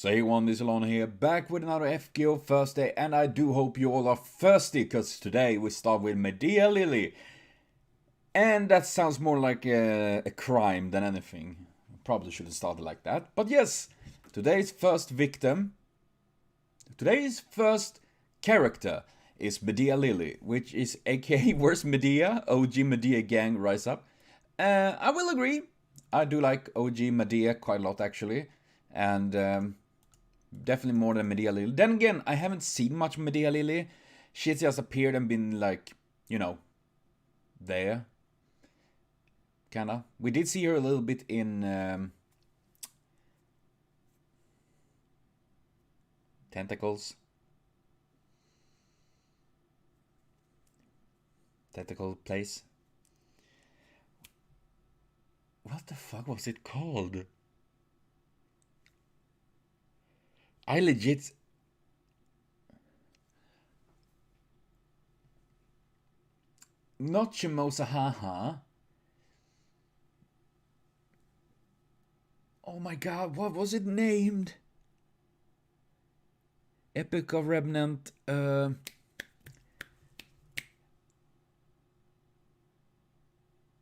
Say one, this alone here, back with another FGO Thirstday, and I do hope you all are thirsty, because today we start with Medea Lily. And that sounds more like a crime than anything. Probably shouldn't start it like that. But yes, today's first victim, today's first character is Medea Lily, which is aka Where's Medea? OG Medea gang, rise up. I will agree, I do like OG Medea quite a lot actually. And definitely more than Medea Lily. Then again, I haven't seen much Medea Lily. She's just appeared and been like, you know, there. Kinda. We did see her a little bit in Tentacles. Tentacle place. What the fuck was it called? I legit... Not Shimosa Haha. Oh my god, what was it named? Epic of Remnant...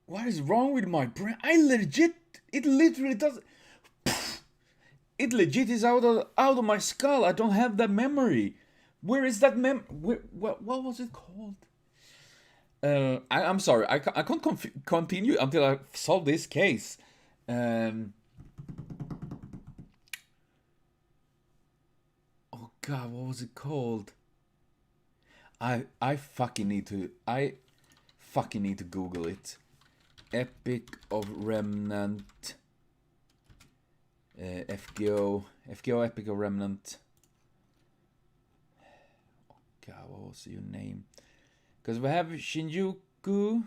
What is wrong with my brain? I legit... It literally does... It legit is out of my skull. I don't have that memory. Where is that what was it called? I'm sorry. I can't continue until I solve this case. Oh god, what was it called? I fucking need to Google it. Epic of Remnant. FGO Epic of Remnant. Oh god, what was your name? Because we have Shinjuku.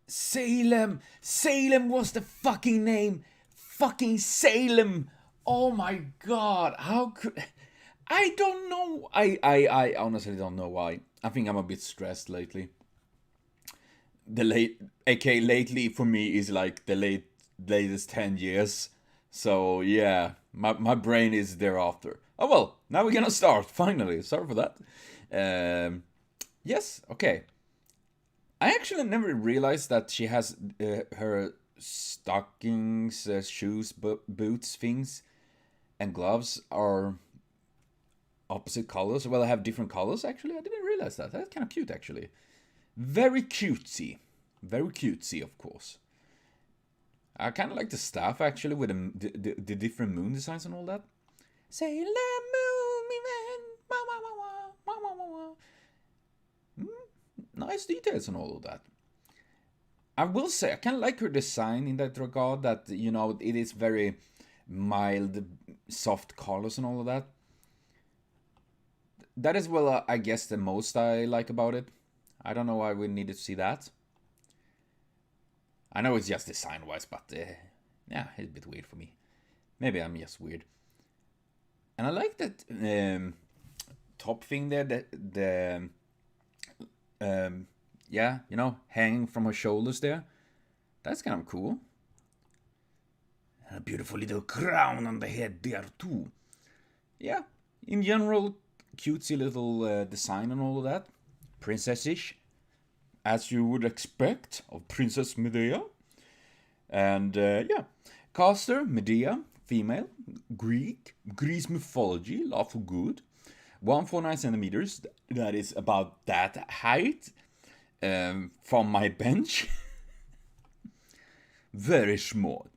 Salem was the fucking name. Fucking Salem. Oh my god, how could... I don't know. I honestly don't know why. I think I'm a bit stressed lately. Lately for me is like the latest 10 years. So yeah, my brain is thereafter. Oh well, now we're gonna start, finally. Sorry for that. Yes, okay. I actually never realized that she has her stockings, shoes, boots, things, and gloves are opposite colors. Well, I have different colors actually. I didn't realize that. That's kind of cute actually. Very cutesy. Very cutesy, of course. I kind of like the staff, actually, with the different moon designs and all that. Sailor Moon, me man. Nice details and all of that. I will say, I kind of like her design in that regard, that, you know, it is very mild, soft colors and all of that. That is, well, I guess the most I like about it. I don't know why we needed to see that. I know it's just design-wise, but yeah, it's a bit weird for me. Maybe I'm just weird. And I like that top thing there, yeah, you know, hanging from her shoulders there. That's kind of cool. And a beautiful little crown on the head there too. Yeah, in general, cutesy little design and all of that. Princessish, as you would expect of Princess Medea. And yeah, caster Medea, female, Greece mythology, lawful good, 149 centimeters. That is about that height from my bench. Very small.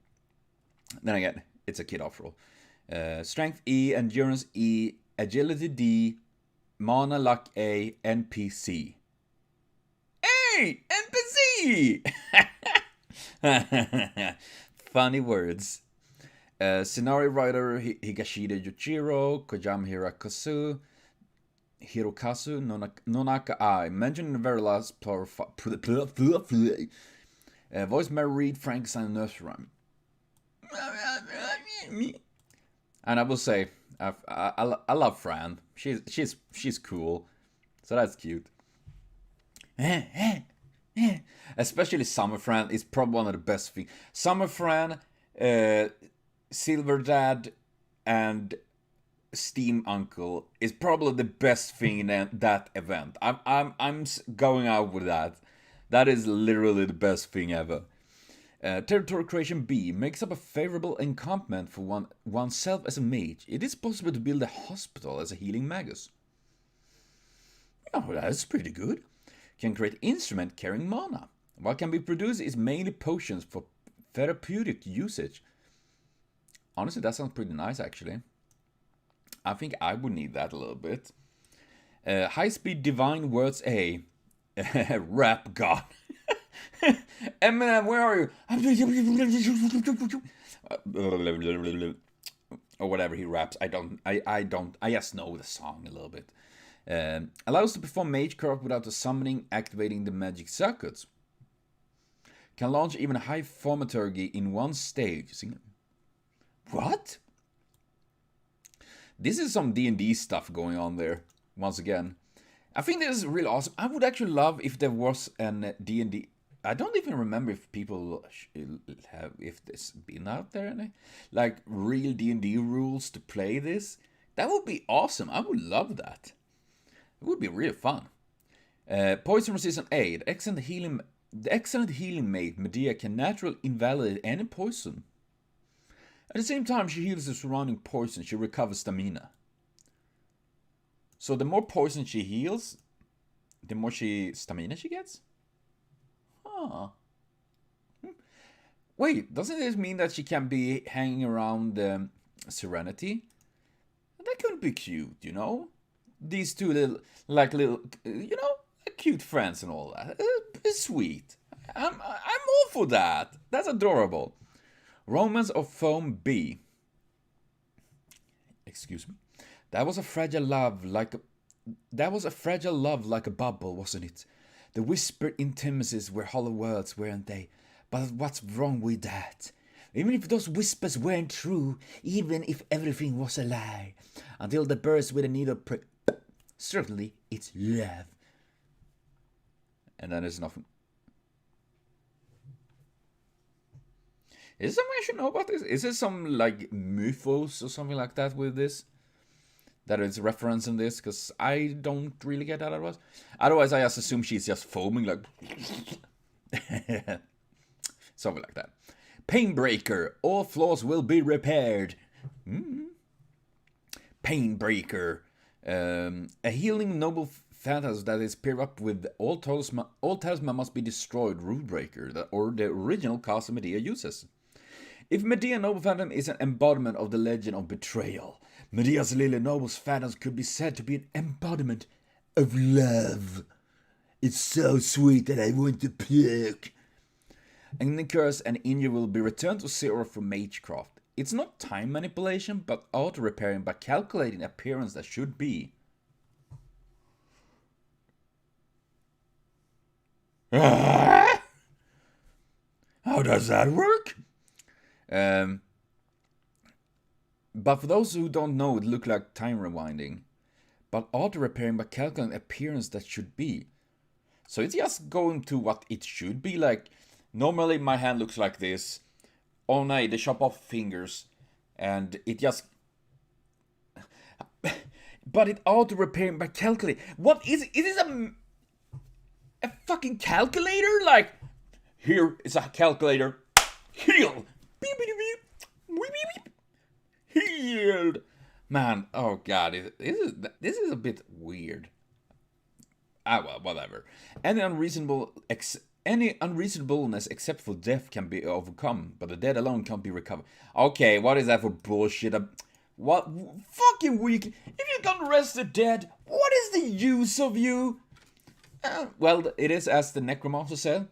Then again, it's a kid after all. Strength E, endurance E, agility D, mana luck A, NPC. Hey! NPC! Funny words. Scenario writer Higashida Yuichiro, Kojama Hirokazu, Nonaka I. Mentioned in the very last voice Mary Reed, Frankenstein Nurse Rhyme. And I will say, I love Fran. She's cool. So that's cute. Especially Summerfran is probably one of the best things. Summerfran, Silver Dad, and Steam Uncle is probably the best thing in that event. I'm going out with that. That is literally the best thing ever. Territory Creation B makes up a favorable encampment for oneself as a mage. It is possible to build a hospital as a healing magus. Oh, that's pretty good. Can create instrument carrying mana. What can be produced is mainly potions for therapeutic usage. Honestly, that sounds pretty nice actually. I think I would need that a little bit. High-speed divine words A. Rap god. Eminem, where are you? Or whatever he raps. I just know the song a little bit. Allows to perform magecraft without summoning, activating the magic circuits. Can launch even high thaumaturgy in one stage. What? This is some D&D stuff going on there, once again. I think this is really awesome. I would actually love if there was an D&D... I don't even remember if people have... If there's been out there any... Like, real D&D rules to play this. That would be awesome. I would love that. It would be really fun. Poison resistant A. The excellent healing mate, Medea, can naturally invalidate any poison. At the same time she heals the surrounding poison, she recovers stamina. So the more poison she heals, the more stamina she gets? Huh. Wait, doesn't this mean that she can be hanging around Serenity? That could be cute, you know? These two little, you know, cute friends and all that. It's sweet. I'm all for that. That's adorable. Romance of Foam B. Excuse me. That was a fragile love like a bubble, wasn't it? The whispered intimacies were hollow words, weren't they? But what's wrong with that? Even if those whispers weren't true, even if everything was a lie, until the birds with a needle prick. Certainly, it's love. And then there's nothing. Is there something I should know about this? Is there some, like, mythos or something like that with this? That is referencing this? Because I don't really get that otherwise. Otherwise, I just assume she's just foaming, like... something like that. Painbreaker. All flaws will be repaired. Painbreaker. A healing noble phantasm that is paired up with all talisman must be destroyed. Rule breaker, or the original cast Medea uses. If Medea Noble Phantom is an embodiment of the legend of betrayal, Medea's Lily Noble's Phantom could be said to be an embodiment of love. It's so sweet that I want to pluck. Any curse and injury will be returned to 0 for Magecraft. It's not time manipulation, but auto-repairing by calculating appearance that should be. How does that work? But for those who don't know, it looks like time rewinding. But auto-repairing by calculating appearance that should be. So it's just going to what it should be. Like, normally my hand looks like this. Oh no, they chop off fingers. And it just... But it auto-repairing by calculating. What is it? It is a fucking calculator? Like, here is a calculator. Heal! Beep, beep, beep. Beep, beep, beep. Healed! Man, oh god, this is a bit weird. Well, whatever. Any unreasonableness except for death can be overcome, but the dead alone can't be recovered. Okay, what is that for bullshit? What? Fucking weak. If you can't rest the dead, what is the use of you? Well, it is as the necromancer said.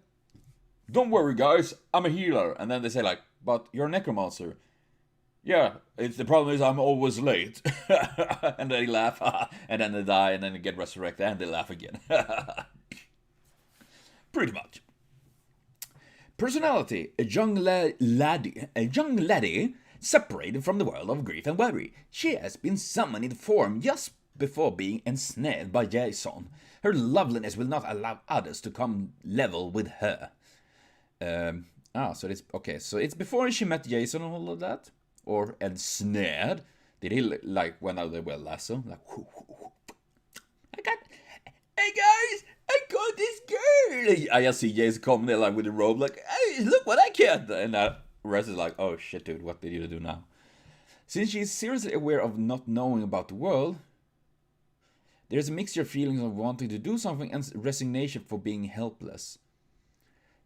Don't worry, guys, I'm a healer. And then they say like, but you're a necromancer. Yeah, the problem is I'm always late. And they laugh, and then they die, and then they get resurrected, and they laugh again. Pretty much. Personality: a young laddie separated from the world of grief and worry. She has been summoned in form just before being ensnared by Jason. Her loveliness will not allow others to come level with her. So it's okay. So it's before she met Jason and all of that, or ensnared. Did he like went out there with a lasso? Like, hey guys, I got this girl. I just see Jason come there like with a robe, like, hey, look what I get. And that rest is like, oh shit, dude, what did you do now? Since she is seriously aware of not knowing about the world, there's a mixture of feelings of wanting to do something and resignation for being helpless.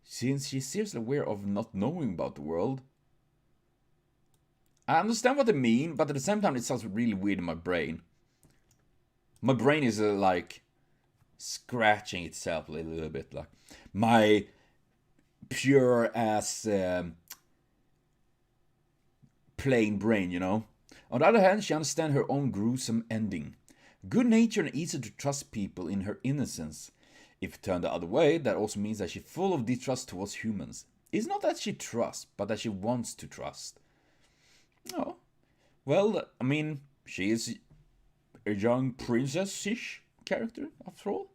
Since she's seriously aware of not knowing about the world, I understand what they mean, but at the same time it sounds really weird in my brain. My brain is like scratching itself a little bit, like my pure ass plain brain, you know. On the other hand, she understands her own gruesome ending. Good natured and easy to trust people in her innocence. If turned the other way, that also means that she's full of distrust towards humans. It's not that she trusts, but that she wants to trust. Oh, well, I mean, she is a young princess-ish character, after all.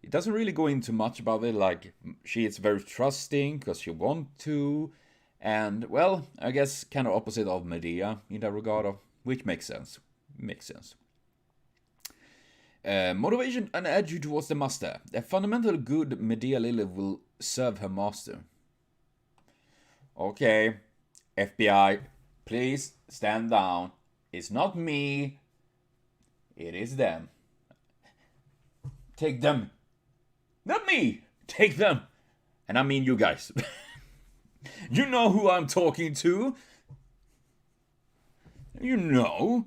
It doesn't really go into much about it, like, she is very trusting, because she wants to, and, well, I guess kind of opposite of Medea in that regard, which makes sense. Motivation and attitude towards the master. A fundamentally good Medea Lily will serve her master. Okay, FBI, please stand down. It's not me. It is them. Take them. Not me. Take them. And I mean you guys. You know who I'm talking to. You know.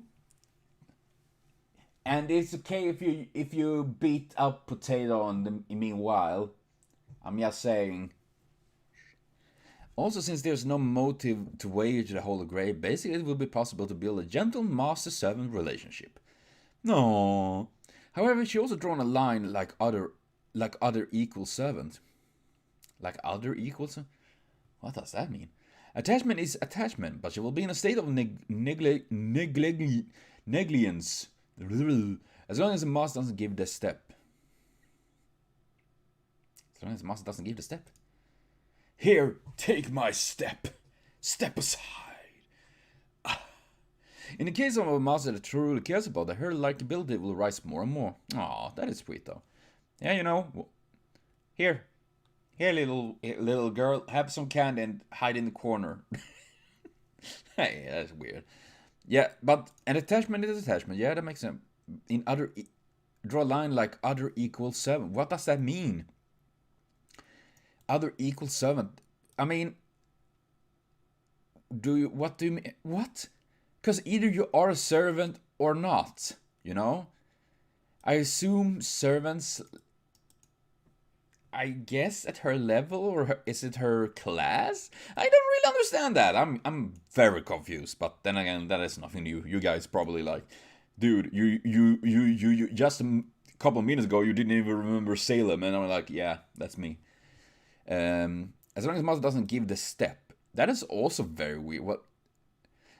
And it's okay if you beat up Potato on the meanwhile. I'm just saying. Also, since there's no motive to wage the Holy Grail, basically it will be possible to build a gentle master-servant relationship. No. However, she also drawn a line like other equal servants. Like other equals? What does that mean? Attachment is attachment, but she will be in a state of negligence. As long as the master doesn't give the step. Here, take my step. Step aside. In the case of a master that truly cares about her, her likability will rise more and more. Aw, that is sweet though. Yeah, you know. Here, little girl, have some candy and hide in the corner. Hey, that's weird. Yeah, but an attachment is attachment. Yeah, that makes sense. Draw a line like other equal servant. What does that mean? Other equal servant. I mean, what do you mean? What? Because either you are a servant or not, you know? I assume servants, I guess at her level, or is it her class? I don't really understand that. I'm very confused, but then again, that is nothing new. You guys probably like, dude, you just a couple of minutes ago, you didn't even remember Salem, and I'm like, yeah, that's me. As long as Master doesn't give the step. That is also very weird. What?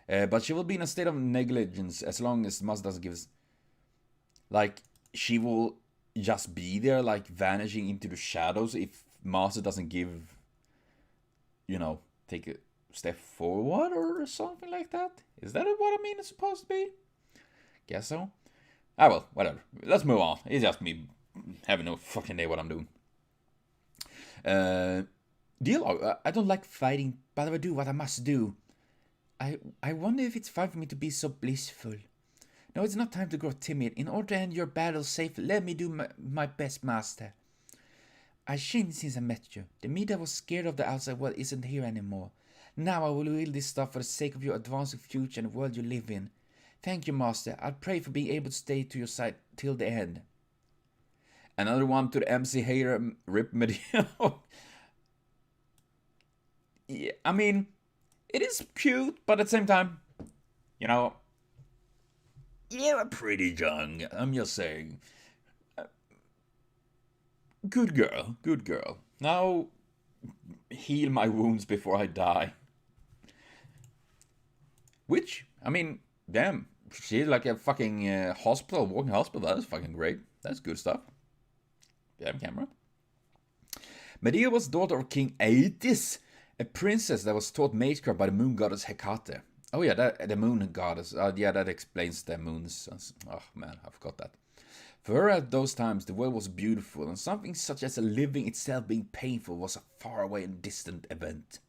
But she will be in a state of negligence as long as Master doesn't give. Like, she will just be there, like vanishing into the shadows if Master doesn't give, you know, take a step forward or something like that. Is that what I mean it's supposed to be? Guess so. Ah well, whatever. Let's move on. It's just me having no fucking idea what I'm doing. Dialogue. I don't like fighting, but I will do what I must do. I wonder if it's fine for me to be so blissful. No, it's not time to grow timid. In order to end your battle safe, let me do my best, master. I've changed since I met you. The me that was scared of the outside world isn't here anymore. Now I will wield this stuff for the sake of your advancing future and the world you live in. Thank you, master. I'll pray for being able to stay to your side till the end. Another one to the MC hater, Rip Medea. Yeah, I mean, it is cute, but at the same time, you know, you're pretty young. I'm just saying. Good girl, good girl. Now, heal my wounds before I die. Which, I mean, damn, she's like a fucking hospital, walking hospital. That is fucking great. That's good stuff. Yeah, camera. Medea was daughter of King Aetis, a princess that was taught magecraft by the moon goddess Hecate. Oh yeah, the moon goddess. Yeah, that explains the moons. Oh man, I forgot that. For her at those times, the world was beautiful, and something such as a living itself being painful was a faraway and distant event.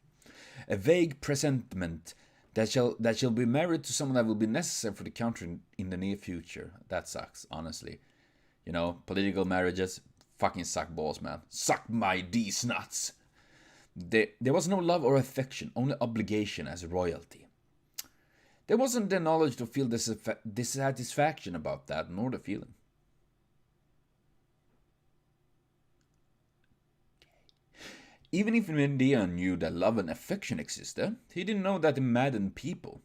A vague presentiment that she'll be married to someone that will be necessary for the country in the near future. That sucks, honestly. You know, political marriages fucking suck balls, man. Suck my D's nuts. There was no love or affection, only obligation as royalty. There wasn't the knowledge to feel dissatisfaction about that, nor the feeling. Even if Medea knew that love and affection existed, he didn't know that it maddened people.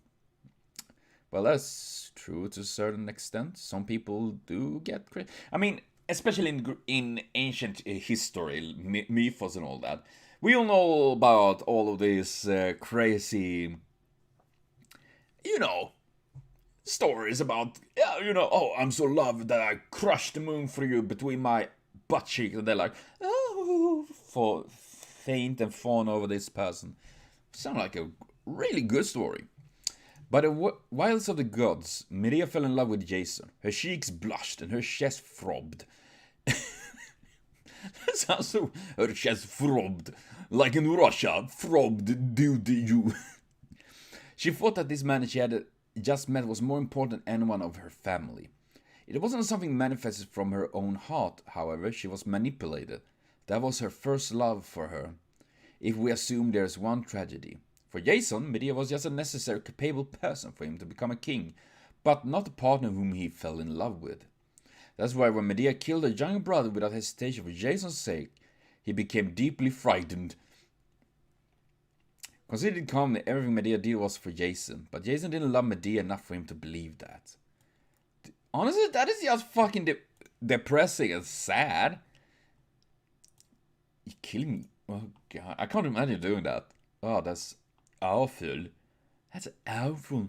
Well, that's true to a certain extent. Some people do get crazy. I mean, especially in ancient history, mythos and all that. We all know about all of these crazy, you know, stories about, yeah, you know, oh, I'm so loved that I crushed the moon for you between my butt cheeks. And they're like, oh, for faint and fawn over this person. Sounds like a really good story. By the wilds of the gods, Medea fell in love with Jason. Her cheeks blushed and her chest throbbed. That sounds so... Her chest throbbed. Like in Russia, throbbed due to you. She thought that this man she had just met was more important than anyone of her family. It wasn't something manifested from her own heart, however, she was manipulated. That was her first love for her. If we assume there's one tragedy. For Jason, Medea was just a necessary, capable person for him to become a king, but not a partner whom he fell in love with. That's why when Medea killed her younger brother without hesitation for Jason's sake, he became deeply frightened. Considered calmly, everything Medea did was for Jason, but Jason didn't love Medea enough for him to believe that. Honestly, that is just fucking depressing and sad. You kill me. Oh god, I can't imagine doing that. Oh, that's awful. That's awful.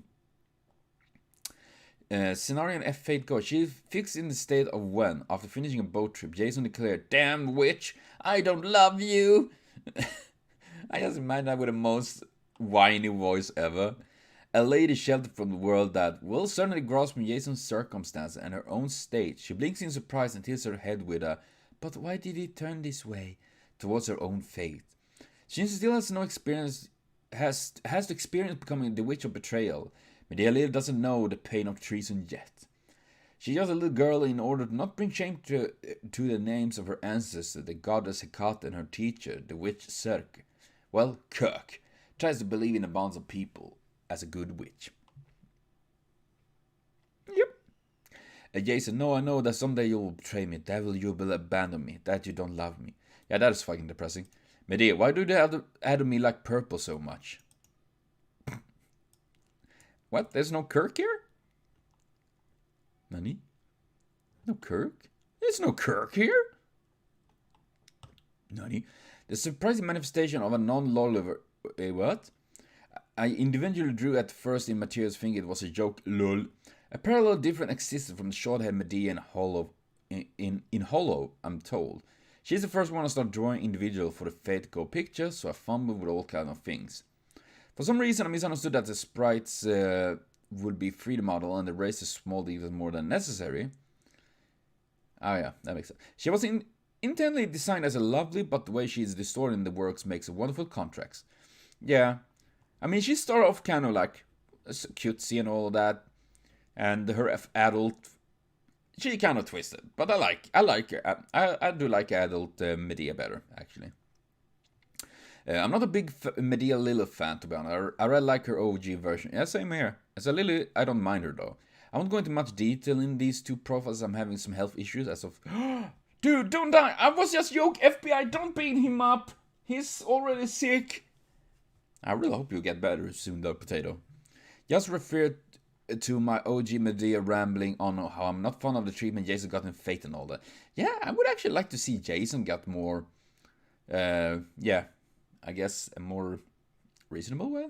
Scenario in F Fate Go. She's fixed in the state of when, after finishing a boat trip, Jason declared, "Damn witch, I don't love you." I just imagine that with the most whiny voice ever. A lady sheltered from the world that will certainly grasp Jason's circumstance and her own state. She blinks in surprise and tilts her head with a, "But why did he turn this way?" towards her own fate. She still has no experience, has to experience becoming the witch of betrayal. Medea doesn't know the pain of treason yet. She's just a little girl in order to not bring shame to the names of her ancestor, the goddess Hecate, and her teacher, the witch Circe. Well, Kirk tries to believe in the bonds of people as a good witch. Yep. Jason, no, I know that someday you'll betray me, devil, you will abandon me, that you don't love me. Yeah, that is fucking depressing. Medea, why do they add me like purple so much? What? There's no Kirk here? Nani? No Kirk? There's no Kirk here? Nani? The surprising manifestation of a non-lol... what? I individually drew at first in Material's thinking it was a joke, lol. A parallel difference existed from the short-haired Medea in Hollow, in Hollow, I'm told. She's the first one to start drawing individual for the Fate Go picture, so I fumbled with all kind of things. For some reason, I misunderstood that the sprites would be 3D model and the race is small even more than necessary. Oh yeah, that makes sense. She was intently designed as a lovely, but the way she is distorted in the works makes a wonderful contrast. Yeah, I mean, she started off kind of like cutesy and all of that, and her adult, she kind of twisted. But I do like adult Medea better, actually. I'm not a big Medea Lilith fan, to be honest. I really like her OG version. Yeah, same here. As a Lily, I don't mind her though. I won't go into much detail in these two profiles. I'm having some health issues as of... Dude, don't die! I was just joking! FBI, don't beat him up! He's already sick! I really hope you get better soon though, Potato. Just refer to my OG Medea rambling on how I'm not fond of the treatment Jason got in Fate and all that. Yeah, I would actually like to see Jason get more... yeah, I guess a more reasonable way?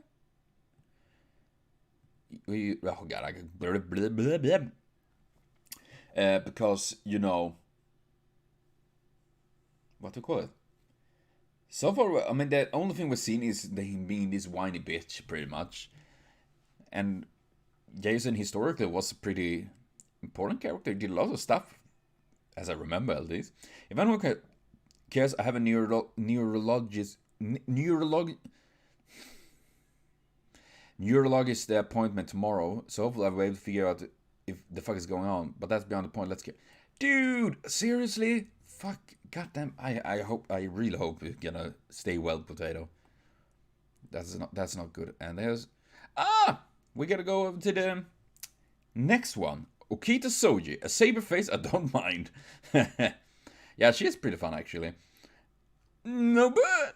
oh god, I could blah, blah, blah, blah. Because you know what to call it. So far, I mean, the only thing we've seen is him being this whiny bitch, pretty much. And Jason historically was a pretty important character. He did a lot of stuff, as I remember at least. If anyone cares, I have a neurologist appointment tomorrow, so hopefully I'll be able to figure out if the fuck is going on. But that's beyond the point. Let's get, dude. Seriously, fuck, goddamn. I really hope you're gonna stay well, Potato. That's not good. And there's we gotta go over to the next one. Okita Souji, a saber face I don't mind. Yeah, she is pretty fun actually. No, but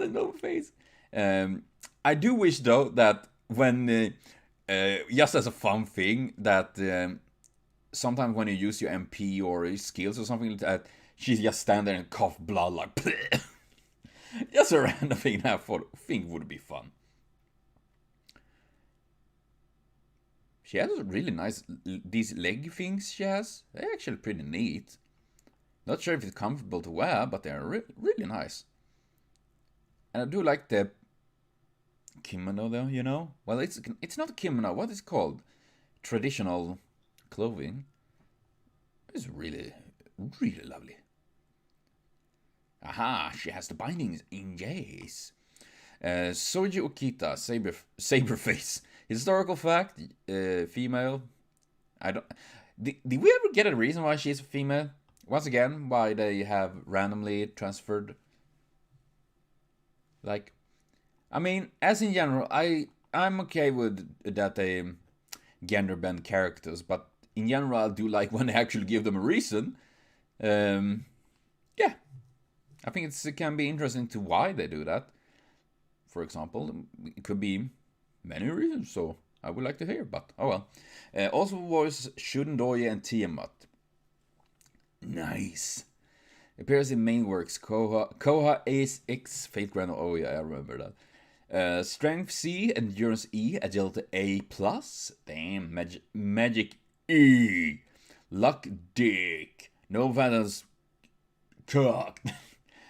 the no face. I do wish though that when just as a fun thing that sometimes when you use your MP or your skills or something like that, she's just stand there and cough blood like just a random thing I think would be fun. She has really nice, these leg things she has. They're actually pretty neat. Not sure if it's comfortable to wear, but they're really nice. And I do like the kimono though, you know? Well, it's not a kimono, what is it called? Traditional clothing. It's really, really lovely. Aha, she has the bindings in Jace. Souji Okita, saber face. Historical fact, female. I don't. Did we ever get a reason why she's a female? Once again, why they have randomly transferred. Like, I mean, as in general, I'm okay with that they gender bend characters, but in general, I do like when they actually give them a reason. Yeah, I think it can be interesting to why they do that. For example, it could be many reasons, so I would like to hear, but oh well. Also voice Shundoye and Tiamat. Nice. Appears in main works Koha Ace X Fate Grand. Oh yeah, I remember that. Strength C, Endurance E, Agility A+. Damn, Magic E. Luck Dick. No Vandals Cock.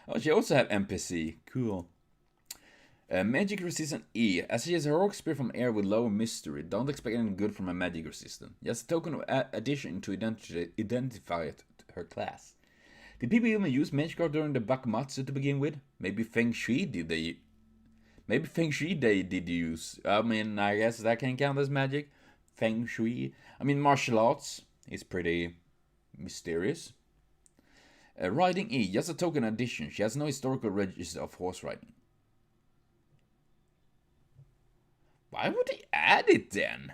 Oh, she also have NPC. Cool. Magic Resistant E. As she has a heroic spirit from air with lower mystery, don't expect anything good from a magic resistant. Just a token of addition to identify her class. Did people even use magic card during the Bakumatsu to begin with? Maybe Feng Shui did Maybe Feng Shui they did use. I mean, I guess that can count as magic. Feng Shui. I mean, martial arts is pretty mysterious. Riding E. Just a token addition. She has no historical register of horse riding. Why would they add it then?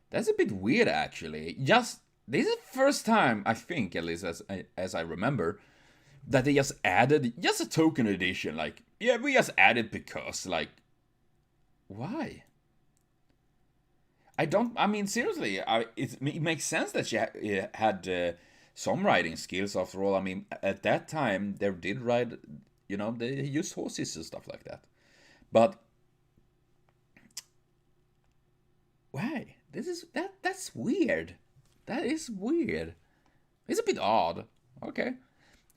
That's a bit weird, actually. This is the first time, I think, at least as I remember, that they just added just a token edition. Like, yeah, we just added because, like, why? I mean, seriously, it makes sense that she had some riding skills. After all, I mean, at that time, they did ride. You know, they use horses and stuff like that. But why? That's weird. That is weird. It's a bit odd. Okay.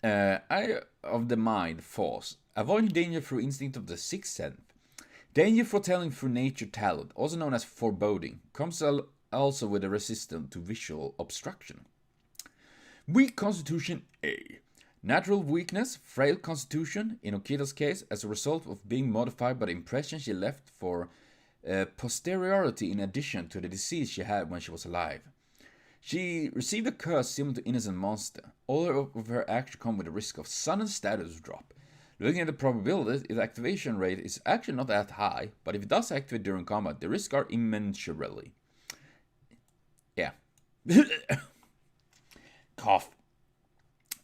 Eye of the mind, force. Avoid danger through instinct of the sixth sense. Danger foretelling through nature talent, also known as foreboding, comes also with a resistance to visual obstruction. Weak constitution A. Natural weakness, frail constitution, in Okita's case, as a result of being modified by the impression she left for posteriority in addition to the disease she had when she was alive. She received a curse similar to Innocent Monster. All of her actions come with a risk of sudden status drop. Looking at the probability, its activation rate is actually not that high, but if it does activate during combat, the risks are immeasurably. Yeah. Cough.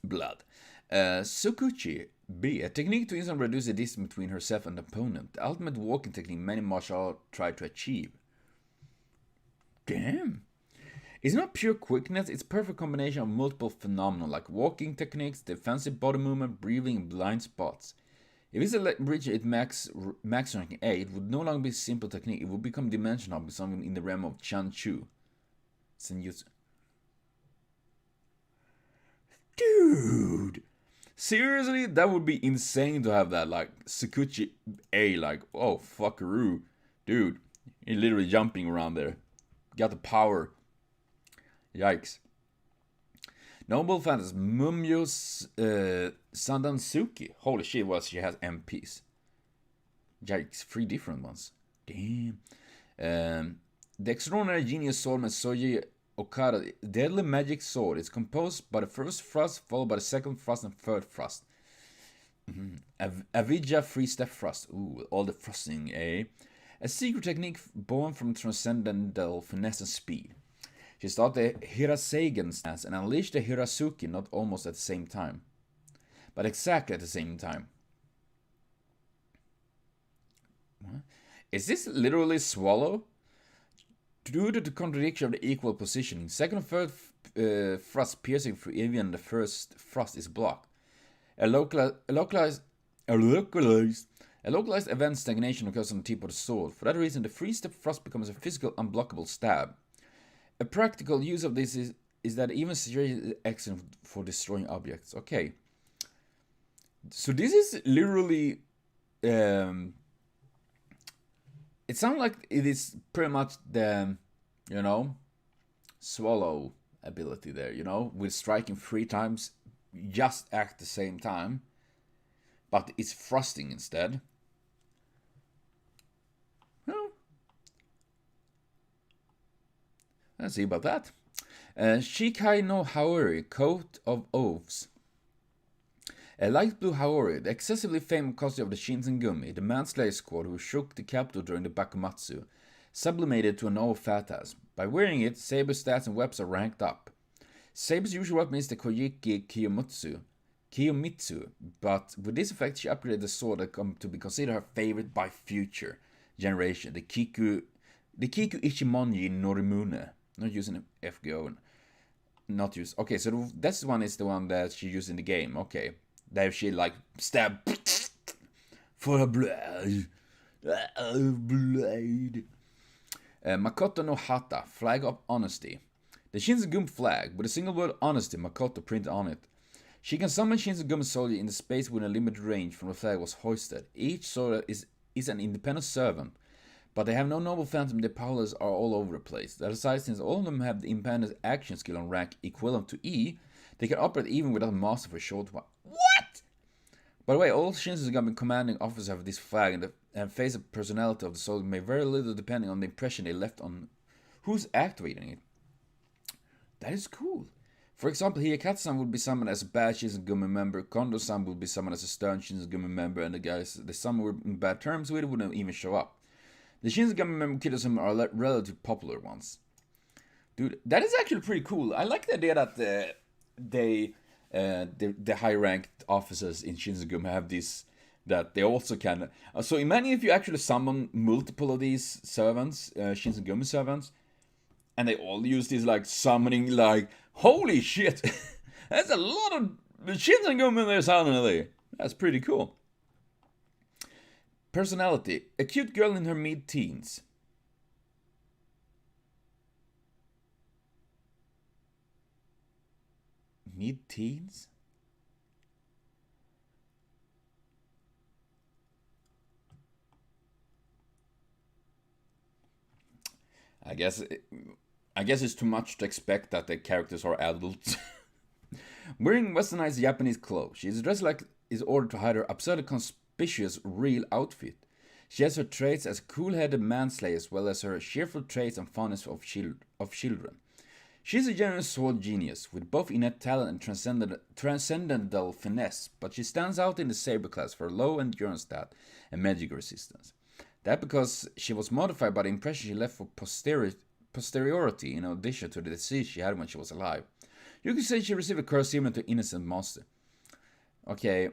Blood. Sukuchi B. A technique to instantly reduce the distance between herself and the opponent. The ultimate walking technique many martial arts try to achieve. Damn. It's not pure quickness, it's a perfect combination of multiple phenomena like walking techniques, defensive body movement, breathing, and blind spots. If it's reach its max ranking A, it would no longer be simple technique. It would become dimensional, be something in the realm of Chanchu. Senjutsu. Dude! Seriously? That would be insane to have that, like, Sakuchi A, like, oh, fuckaroo. Dude, you're literally jumping around there. Got the power. Yikes. Noble Fantasy Mumyo Sandansuki. Holy shit, well, she has MPs. Yikes, 3 different ones. Damn. The Extraordinary Genius Sword by Souji Okita. Deadly Magic Sword. It's composed by the first thrust, followed by the second thrust and third thrust. Avija 3-step thrust. Ooh, all the thrusting, eh? A secret technique born from transcendental finesse and speed. She started the Hiraseigen stance and unleashed the Hirasuki not almost at the same time, but exactly at the same time. What? Is this literally swallow? Due to the contradiction of the equal positioning, second and third thrust piercing through even the first thrust is blocked. A localized event stagnation occurs on the tip of the sword. For that reason, the 3-step thrust becomes a physical unblockable stab. A practical use of this is that even situation is excellent for destroying objects. Okay. So this is literally... it sounds like it is pretty much the, you know, swallow ability there, you know, with striking 3 times just at the same time. But it's thrusting instead. Well, let's see about that. Shikai no Haori, Coat of Oaths. A light blue Haori, the excessively famous costume of the Shinsengumi, the manslayer squad who shook the capital during the Bakumatsu, sublimated to an old fat ass. By wearing it, Saber's stats and weapons are ranked up. Saber's usual weapon is the Kojiki Kiyomitsu, but with this effect she upgraded the sword that come to be considered her favorite by future generation, the Kiku Ichimonji Norimune. Not using FGO. Not use. Okay, so this one is the one that she used in the game. Okay. There she like stab for a blade. Makoto no Hata, flag of honesty. The Shinsengumi flag with a single word honesty Makoto printed on it. She can summon Shinsengumi soldiers in the space within a limited range from the flag was hoisted. Each soldier is an independent servant, but they have no noble phantom. Their powers are all over the place. That aside, since all of them have the independent action skill on rank equivalent to E, they can operate even without a master for a short while. What? By the way, all Shinsengumi commanding officers have this flag, and face the personality of the soldier may vary a little depending on the impression they left on who's activating it. That is cool. For example, Hiyakata-san would be summoned as a bad Shinsengumi member, Kondo-san would be summoned as a stern Shinsengumi member, and the guys they summoned were in bad terms with wouldn't even show up. The Shinsengumi member Kido-san are relatively popular ones. Dude, that is actually pretty cool. I like the idea that the high-ranked officers in Shinsengumi have this, that they also can... so imagine if you actually summon multiple of these servants, Shinsengumi servants, and they all use this, like, summoning, like, holy shit! That's a lot of Shinsengumi there suddenly! That's pretty cool. Personality. A cute girl in her mid-teens. Mid-teens? I guess it's too much to expect that the characters are adults. Wearing westernized Japanese clothes, she is dressed like is ordered to hide her absurdly conspicuous real outfit. She has her traits as a cool-headed manslayer as well as her cheerful traits and fondness of children. She is a genuine sword genius, with both innate talent and transcendental finesse, but she stands out in the saber class for low endurance stat and magic resistance. That because she was modified by the impression she left for posteriority in addition to the disease she had when she was alive. You could say she received a curse similar to innocent monster. Okay,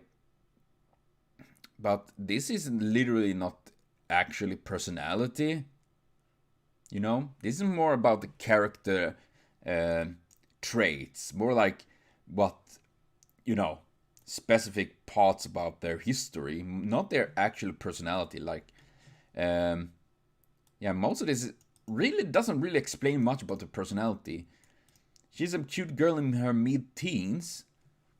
but this is literally not actually personality. You know, this is more about the character traits, more like what, you know, specific parts about their history, not their actual personality. Like, yeah, most of this really doesn't really explain much about the personality. She's a cute girl in her mid-teens,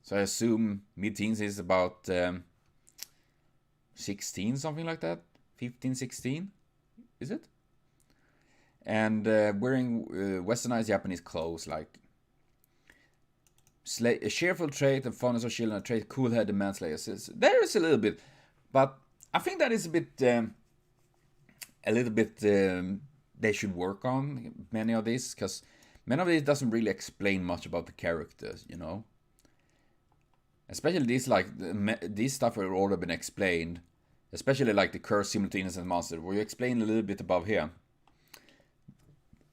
so I assume mid-teens is about 16, something like that. 15, 16, is it? And wearing westernized Japanese clothes, like a cheerful trait and fondness of children, a trait cool-headed manslayer. There is a little bit, but I think that is a little bit they should work on many of these, because many of these doesn't really explain much about the characters, you know. Especially these, like these stuff have already been explained. Especially like the curse similar to innocent monster, where you explain a little bit above here,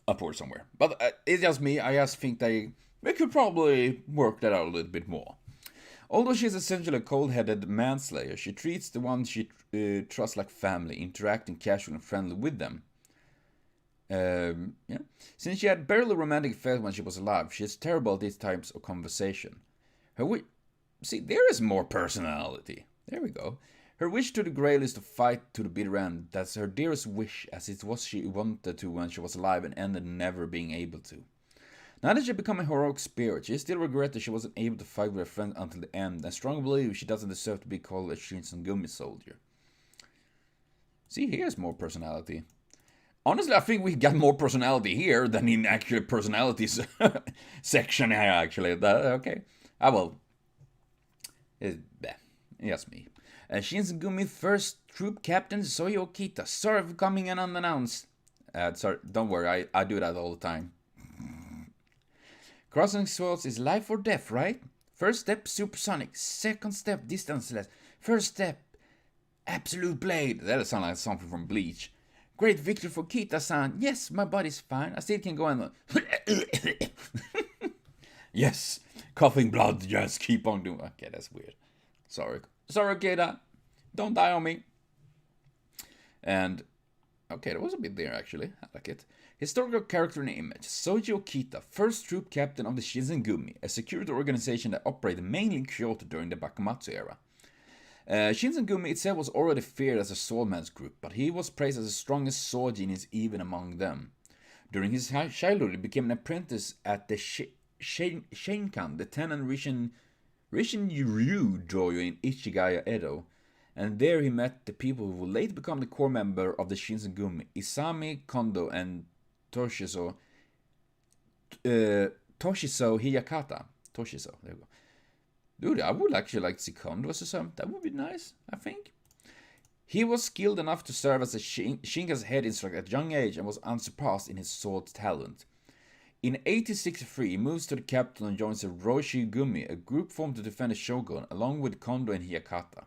upward somewhere. But it's just me. I just think they could probably work that out a little bit more. Although she's essentially a cold-headed manslayer, she treats the ones she trusts like family, interacting casually and friendly with them. Yeah. Since she had barely romantic affairs when she was alive, she is terrible at these types of conversation. See, there is more personality. There we go. Her wish to the Grail is to fight to the bitter end. That's her dearest wish, as it was she wanted to when she was alive and ended never being able to. Now that she become a heroic spirit, she still regrets that she wasn't able to fight with her friend until the end, and strongly believes she doesn't deserve to be called a Shinsengumi soldier. See, here's more personality. Honestly, I think we got more personality here than in actual personalities section here, actually. Okay. Well. Yes, me. Shinsengumi first troop captain Soyo Okita. Sorry for coming in unannounced. Sorry, don't worry, I do that all the time. Crossing swords is life or death, right? First step, supersonic. Second step, distanceless. First step, absolute blade. That sounds like something from Bleach. Great victory for Kita-san. Yes, my body's fine. I still can go on. Yes, coughing blood. Just keep on doing. Okay, that's weird. Sorry, Okita. Don't die on me. And okay, there was a bit there actually. I like it. Historical character and image. Soji Okita, first troop captain of the Shinsengumi, a security organization that operated mainly in Kyoto during the Bakumatsu era. Shinsengumi itself was already feared as a swordman's group, but he was praised as the strongest sword genius even among them. During his childhood, he became an apprentice at the Shinkan, the Tenan Rishin-ryu dojo in Ichigaya, Edo, and there he met the people who would later become the core member of the Shinsengumi, Isami Kondo and Toshizo Hiyakata. Toshizo, there we go. Dude, I would actually like to see Kondo as a son. That would be nice, I think. He was skilled enough to serve as a Shinkan's head instructor at a young age and was unsurpassed in his sword talent. In 1863, he moves to the capital and joins the Roshi-gumi, a group formed to defend the shogun, along with Kondo and Hiyakata.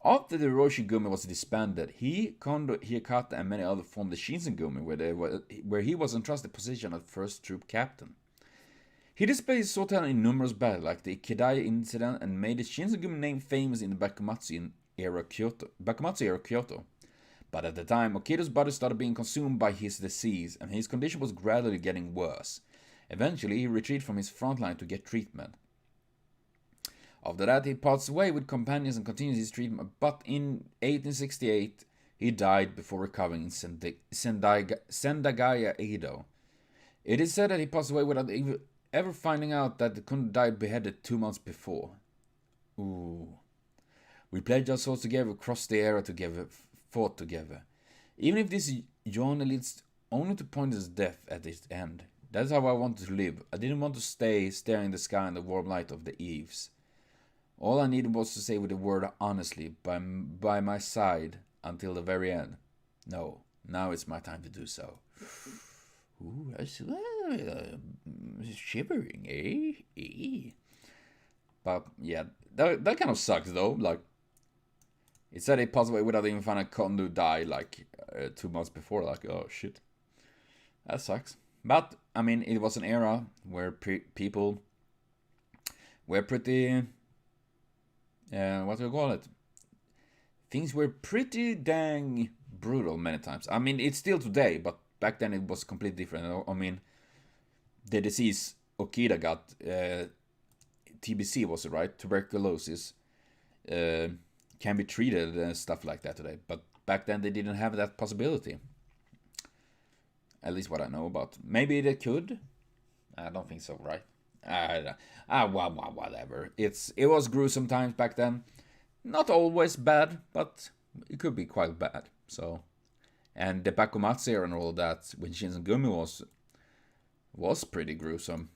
After the Roshi-gumi was disbanded, he, Kondo, Hiyakata, and many others formed the Shinsengumi, where he was entrusted the position of first troop captain. He displayed his sword talent in numerous battles, like the Ikedai incident, and made the Shinsengumi name famous in the Bakumatsu era Kyoto. But at the time, Okita's body started being consumed by his disease, and his condition was gradually getting worse. Eventually, he retreated from his front line to get treatment. After that, he parts away with companions and continues his treatment, but in 1868, he died before recovering in Sendagaya, Edo. It is said that he passed away without ever finding out that the Kondo died beheaded 2 months before. Ooh. We pledged our souls together, crossed the era together, fought together. Even if this journey leads only to pointless death at its end. That's how I wanted to live. I didn't want to stay staring in the sky in the warm light of the eaves. All I needed was to say with the word honestly by my side until the very end. No, now it's my time to do so. Ooh, that's shivering, eh? But yeah, that kind of sucks though. Like, it said he passed away without even finding Kondo die like 2 months before. Like, oh shit, that sucks. But I mean, it was an era where people were pretty. What do you call it? Things were pretty dang brutal many times. I mean, it's still today, but back then it was completely different. I mean, the disease Okita got TBC, was it right? Tuberculosis can be treated and stuff like that today. But back then they didn't have that possibility. At least what I know about. Maybe they could. I don't think so, right? Well, whatever. It was gruesome times back then. Not always bad, but it could be quite bad. So, and the Bakumatsu era and all that when Shinsengumi was pretty gruesome.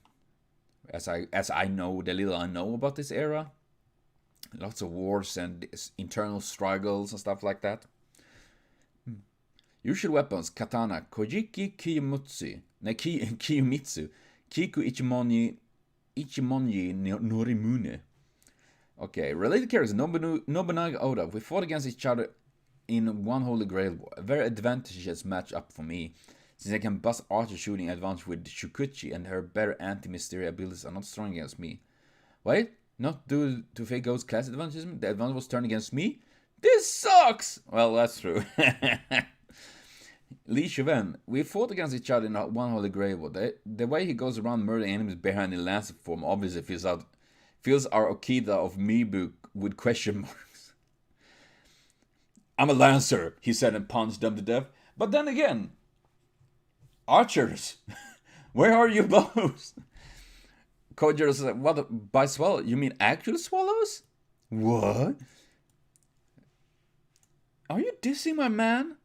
As I know, the little I know about this era, lots of wars and internal struggles and stuff like that. Usual weapons: katana, kojiki kiyomitsu, kiku ichimonji norimune. Okay, related characters: Nobunaga Oda. We fought against each other in one Holy Grail war. A very advantageous match up for me, since I can bust archer shooting advantage with Shukuchi, and her better anti-mystery abilities are not strong against me. Wait, not due to Fate Ghost class advantages? The advantage was turned against me? This sucks! Well, that's true. Lee Chauvin. We fought against each other in one Holy Grail war. The way he goes around murdering enemies behind in Lancer form obviously fills our Okita of Mibu with question marks. I'm a Lancer, he said and punched them to death. But then again, archers, where are your bows? Kojiro said, what, by swallow? You mean actual swallows? What? Are you dissing my man?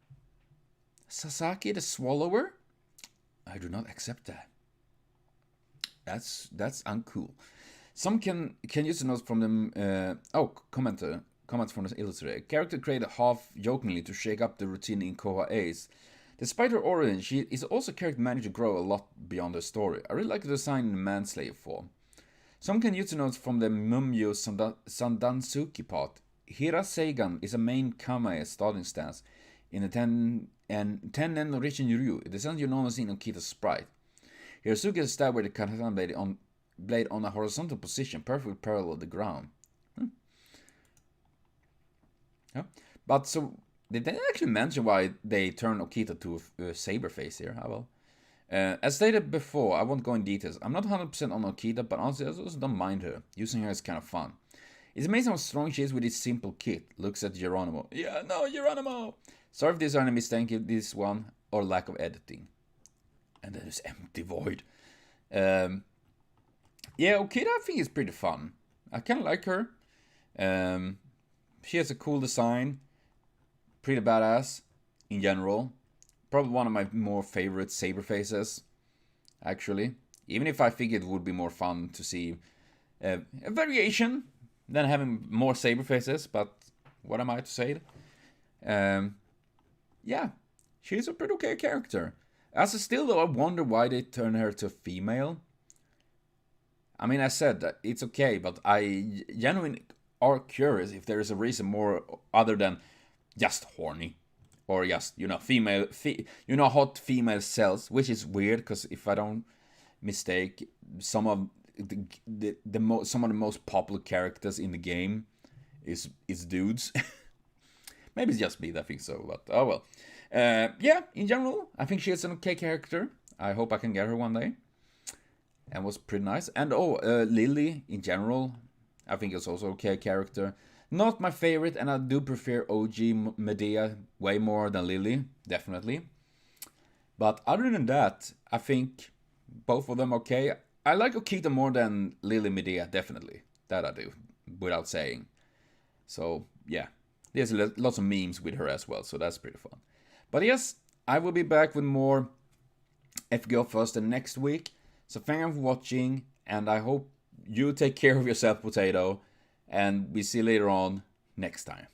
Sasaki the Swallower? I do not accept that. That's uncool. Some can use the notes from them. Comments from the illustrator. Character created half jokingly to shake up the routine in Koha Ace. Despite her origin, she is also a character managed to grow a lot beyond her story. I really like the design in the Manslayer form. Some can use the notes from the Mumyo Sandansuki part. Hira Seigan is a main Kamae starting stance in the Tennen Origin Ryu. It descends your normal scene on Okita's sprite. Hirosuke is stabbed with the katana blade on a horizontal position, perfectly parallel to the ground. Yeah. But so, did they actually mention why they turned Okita to a saber face here? How well? As stated before, I won't go in details. I'm not 100% on Okita, but honestly, I also don't mind her. Using her is kind of fun. It's amazing how strong she is with this simple kit. Looks at Geronimo. Yeah, no, Geronimo! Sorry if these are any mistake in this one, or lack of editing. And then there's Empty Void. Yeah, Okita I think is pretty fun. I kind of like her. She has a cool design. Pretty badass in general. Probably one of my more favorite saber faces, actually. Even if I think it would be more fun to see a variation than having more saber faces, but what am I to say? Yeah, she's a pretty okay character. Still though, I wonder why they turned her to a female. I mean, I said that it's okay, but I genuinely are curious if there is a reason more other than just horny. Or just, female, hot female cells, which is weird, because if I don't mistake, some of the most popular characters in the game is dudes. Maybe it's just me that thinks so, but oh well. Yeah, in general, I think she is an okay character. I hope I can get her one day. And was pretty nice. And Lily, in general, I think is also okay character. Not my favorite, and I do prefer OG Medea way more than Lily, definitely. But other than that, I think both of them okay. I like Okita more than Lily Medea, definitely. That I do, without saying. So, yeah. There's lots of memes with her as well, so that's pretty fun. But yes, I will be back with more FGO Thirstday next week. So thank you for watching, and I hope you take care of yourself, Potato. And we see you later on next time.